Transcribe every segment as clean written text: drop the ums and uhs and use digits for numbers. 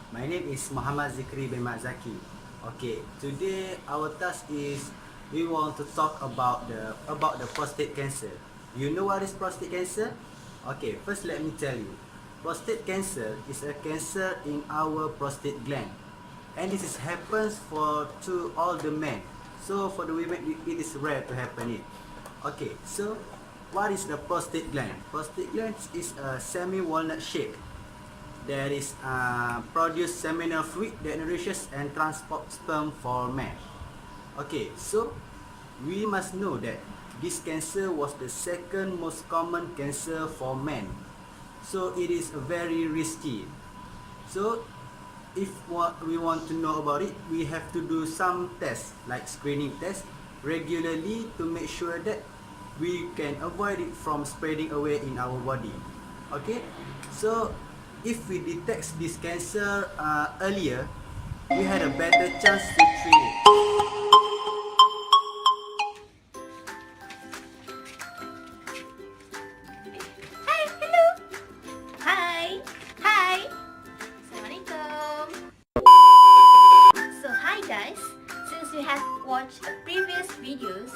My name is Muhammad Zikri bin Mazaki. Okay, today our task is we want to talk about the prostate cancer. You know what is prostate cancer? Okay, first let me tell you. Prostate cancer is a cancer in our prostate gland, and this is happens to all the men. So for the women, it is rare to happen it. Okay, so what is the prostate gland? Prostate gland is a semi-walnut shape. There is produce seminal fluid that nourishes and transports sperm for man. Okay, so we must know that this cancer was the second most common cancer for men. So it is very risky. So if we want to know about it, we have to do some tests like screening tests regularly to make sure that we can avoid it from spreading away in our body. Okay, so if we detect this cancer earlier, we had a better chance to treat it. Hi, hello. Hi, hi. Assalamualaikum. So hi guys, since you have watched previous videos,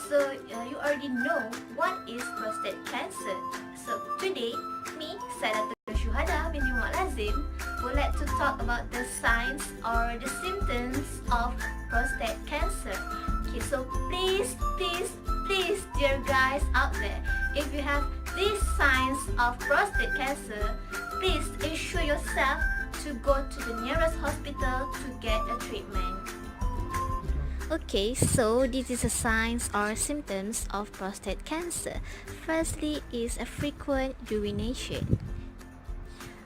so you already know what is prostate cancer. So today, me, Sadatul Syuhada binti Muhammad Lazim, would like to talk about the signs or the symptoms of prostate cancer. Okay, so please, dear guys out there, if you have these signs of prostate cancer, please ensure yourself to go to the nearest hospital to get a treatment. Okay, so this is the signs or symptoms of prostate cancer. Firstly is a frequent urination.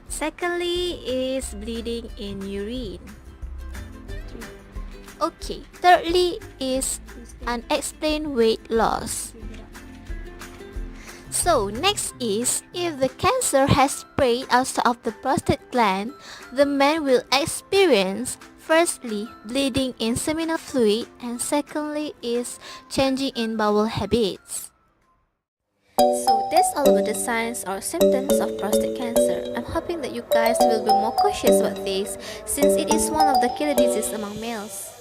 Secondly is bleeding in urine. Okay, thirdly is unexplained weight loss. So next is, if the cancer has spread outside of the prostate gland, the man will experience firstly bleeding in seminal fluid, and secondly is changing in bowel habits. So that's all about the signs or symptoms of prostate cancer. I'm hoping that you guys will be more cautious about this, since it is one of the killer diseases among males.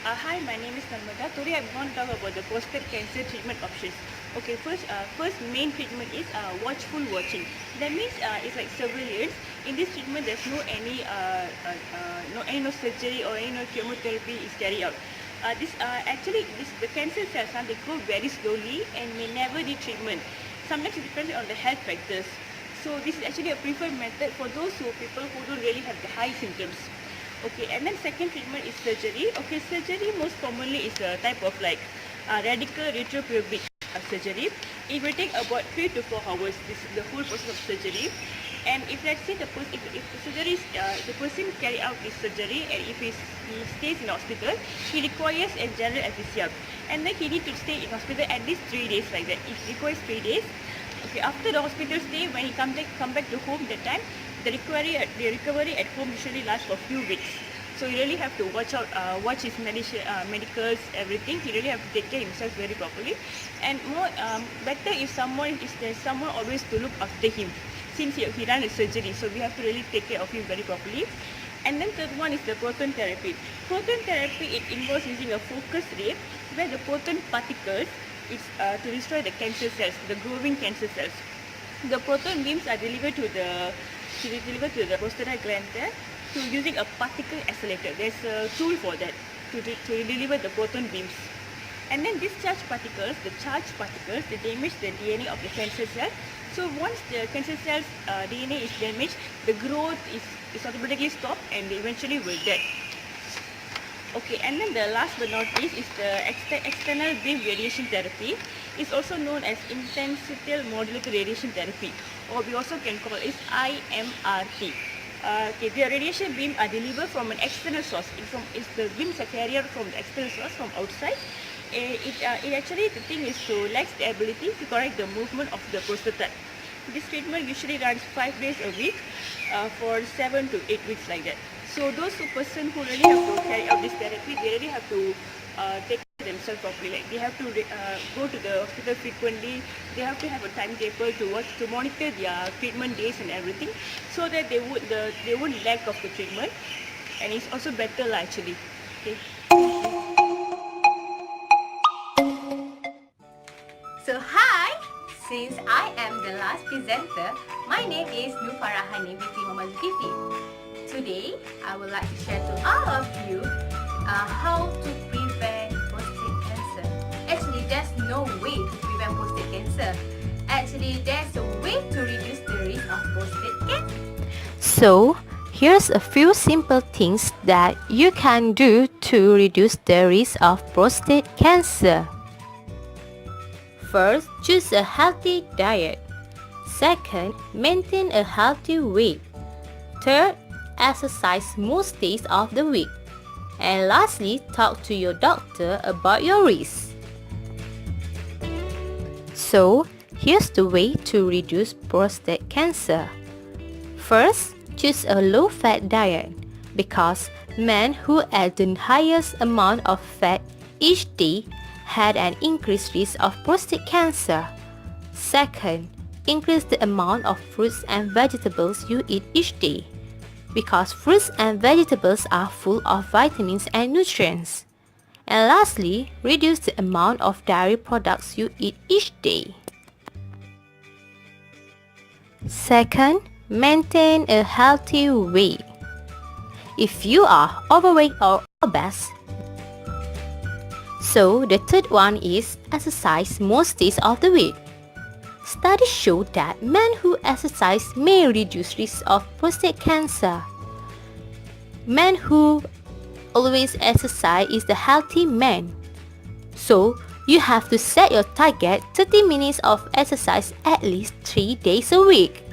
Hi, my name is Narmada. Today I'm going to talk about the prostate cancer treatment options. Okay, first main treatment is watchful watching. That means it's like surveillance. In this treatment, there's no surgery or no chemotherapy is carried out. The cancer cells they grow very slowly and may never need treatment. Sometimes it depends on the health factors. So this is actually a preferred method for those people who don't really have the high symptoms. Okay, and then second treatment is surgery. Okay, surgery most commonly is a type of like radical retropubic surgery. It will take about 3 to 4 hours. This is the whole process of surgery. And if let's say if the person carry out this surgery, and if he stays in hospital, he requires a general anesthesia, and then he need to stay in hospital at least 3 days like that. It requires 3 days. Okay, after the hospital stay, when he come back to home, that time the recovery at home usually lasts for a few weeks. So you really have to watch his medicals, everything. He really have to take care of himself very properly. And more better if there's someone always to look after him, since he ran a surgery. So we have to really take care of him very properly. And then third one is the proton therapy. Proton therapy, it involves using a focus ray where the proton particles is to destroy the cancer cells, the growing cancer cells. The proton beams are delivered to the prostate gland there, using a particle accelerator. There's a tool for that to deliver the proton beams. And then these charged particles, they damage the DNA of the cancer cell. So once the cancer cell's DNA is damaged, the growth is automatically stopped and they eventually will dead. Okay, and then the last but not least is the external beam radiation therapy. It's also known as intensital modulated radiation therapy, or we also can call it IMRT. Okay, the radiation beam are delivered from an external source. The beams are carried out from the external source from outside. The thing is to lack the ability to correct the movement of the prostate. This treatment usually runs 5 days a week for 7 to 8 weeks like that. So those person who really have to carry out this therapy, they really have to take themselves properly. Like they have to go to the hospital frequently. They have to have a timetable to monitor their treatment days and everything, so that they won't lack of the treatment, and it's also better lah, actually. Okay. So hi, since I am the last presenter, my name is Nufarahani binti Muhammad Zulkifli. Today, I would like to share to all of you how to prevent prostate cancer. Actually, there's no way to prevent prostate cancer. Actually, there's a way to reduce the risk of prostate cancer. So, here's a few simple things that you can do to reduce the risk of prostate cancer. First, choose a healthy diet. Second, maintain a healthy weight. Third, exercise most days of the week. And lastly, talk to your doctor about your risk. So, here's the way to reduce prostate cancer. First, choose a low-fat diet because men who ate the highest amount of fat each day had an increased risk of prostate cancer. Second, increase the amount of fruits and vegetables you eat each day because fruits and vegetables are full of vitamins and nutrients. And lastly, reduce the amount of dairy products you eat each day. Second, maintain a healthy weight. If you are overweight or obese, so the third one is exercise most days of the week. Studies show that men who exercise may reduce risk of prostate cancer. Men who always exercise is the healthy man. So you have to set your target 30 minutes of exercise at least 3 days a week.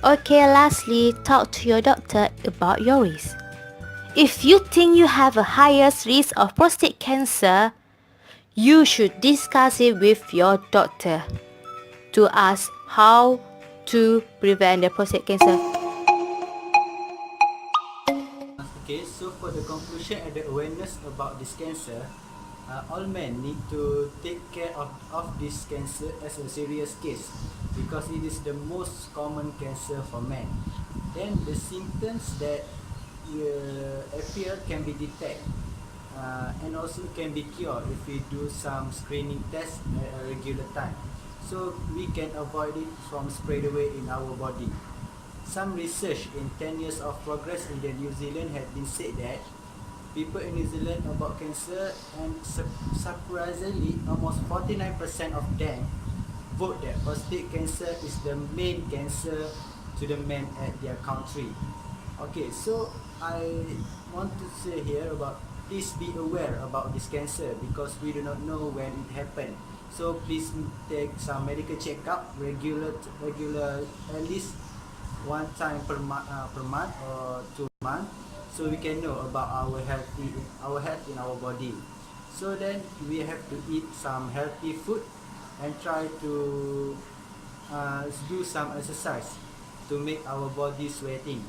Okay, lastly, talk to your doctor about your risk. If you think you have a highest risk of prostate cancer, you should discuss it with your doctor to ask how to prevent the prostate cancer. Okay, so for the conclusion and the awareness about this cancer, all men need to take care of this cancer as a serious case because it is the most common cancer for men. Then the symptoms that appear can be detected and also can be cured if we do some screening tests at a regular time. So we can avoid it from spread away in our body. Some research in 10 years of progress in New Zealand have been said that people in New Zealand about cancer, and surprisingly almost 49% of them vote that prostate cancer is the main cancer to the men at their country. Okay, so I want to say here about please be aware about this cancer because we do not know when it happened. So please take some medical checkup regular at least one time per month or 2 months, so we can know about our health in our body. So then we have to eat some healthy food and try to do some exercise to make our body sweating.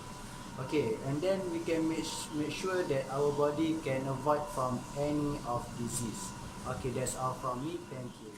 Okay, and then we can make sure that our body can avoid from any of disease. Okay, that's all from me. Thank you.